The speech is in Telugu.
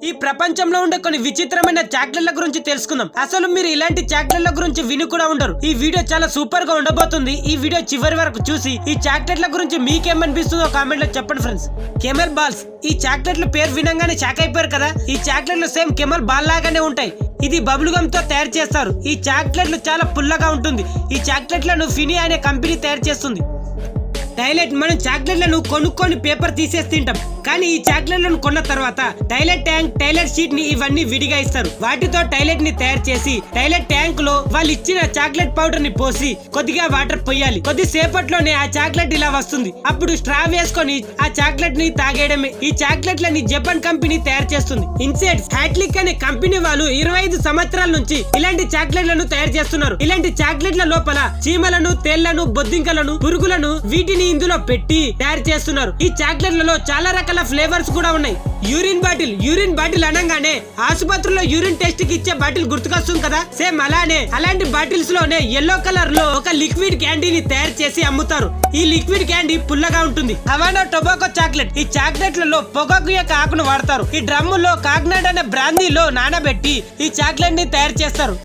ఈ ప్రపంచంలో ఉండే కొన్ని విచిత్రమైన చాక్లెట్ల గురించి తెలుసుకుందాం. అసలు మీరు ఇలాంటి చాక్లెట్ల గురించి విని కూడా ఉండరు. ఈ వీడియో చాలా సూపర్ గా ఉండబోతుంది. ఈ వీడియో చివరి వరకు చూసి ఈ చాక్లెట్ల గురించి మీకేమనిపిస్తుందో కామెంట్ లో చెప్పండి ఫ్రెండ్స్. కెమెల్ బాల్స్. ఈ చాక్లెట్ల పేరు వినంగానే షాక్ అయిపోయారు కదా. ఈ చాక్లెట్లు సేమ్ కెమెల్ బాల్ లాగానే ఉంటాయి. ఇది బబుల్ గమ్ తో తయారు చేస్తారు. ఈ చాక్లెట్లు చాలా పుల్లగా ఉంటుంది. ఈ చాక్లెట్లను ఫినీ అనే కంపెనీ తయారు చేస్తుంది. టైలెట్. మనం చాక్లెట్లను కొనుక్కొని పేపర్ తీసేసి తింటాం, కానీ ఈ చాక్లెట్లను కొన్న తర్వాత టైలెట్ ట్యాంక్, టైలెట్ షీట్ ని ఇవన్నీ విడిగా ఇస్తారు. వాటితో టైలెట్ ని తయారు చేసి టైలెట్ ట్యాంక్ లో వాళ్ళు ఇచ్చిన చాక్లెట్ పౌడర్ ని పోసి కొద్దిగా వాటర్ పోయాలి. కొద్దిసేపట్లోనే ఆ చాక్లెట్ ఇలా వస్తుంది. అప్పుడు స్ట్రా వేసుకొని ఆ చాక్లెట్ ని తాగేయడమే. ఈ చాక్లెట్లని జపాన్ కంపెనీ తయారు చేస్తుంది. ఇన్సెట్స్ హ్యాట్లిక్ అనే కంపెనీ వాళ్ళు 25 సంవత్సరాల నుంచి ఇలాంటి చాక్లెట్లను తయారు చేస్తున్నారు. ఇలాంటి చాక్లెట్ల లోపల చీమలను, తేళ్లను, బొద్దింకలను, పురుగులను వీటిని ఇందులో పెట్టి తయారు చేస్తున్నారు. ఈ చాక్లెట్లలో చాలా రకాల ఫ్లేవర్స్ కూడా ఉన్నాయి. Urine bottle. యూరిన్ బాటిల్ అనగానే ఆసుపత్రిలో యూరిన్ టెస్ట్ కి ఇచ్చే బాటిల్ గుర్తుకొస్తుంది కదా. సేమ్ అలాంటి బాటిల్స్ లోనే ఎల్లో కలర్ లో ఒక లిక్విడ్ క్యాండీని తయారు చేసి అమ్ముతారు. ఈ లిక్విడ్ క్యాండీ పుల్లగా ఉంటుంది. Havana tobacco chocolate. ఈ చాక్లెట్లలో పొగాకు యొక్క ఆకును వాడతారు. ఈ డ్రమ్ములో కాగ్నాడ్ అనే బ్రాందీలో నానబెట్టి ఈ చాక్లెట్ ని తయారు చేస్తారు.